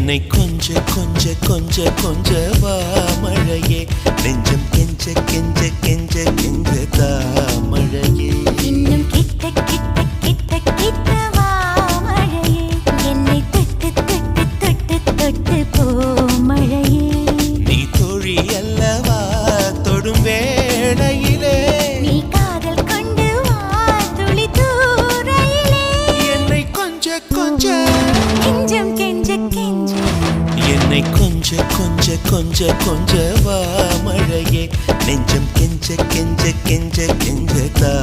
என்னை கொஞ்ச கொஞ்ச கொஞ்ச கொஞ்ச வா மழையே நெஞ்சம் கெஞ்ச கெஞ்ச கெஞ்ச கெஞ்ச தா மழையே இன்னும் கிட்ட கிட்ட கிட்ட கிட்ட வா மழையே என்னை தொட்டு தொட்டு தொட்டு தொட்டு போ மழையே நீ தோழி அல்லவா தொடும் வேளையிலே நீ காதல் கொண்டு வா துளி தூரையிலே என்னை கொஞ்ச கொஞ்ச கெஞ்சம் கெஞ்ச கெஞ்ச என்னை கொஞ்ச கொஞ்ச கொஞ்ச கொஞ்ச வா மழையே நெஞ்சம் கெஞ்ச கெஞ்ச கெஞ்ச கெஞ்ச தா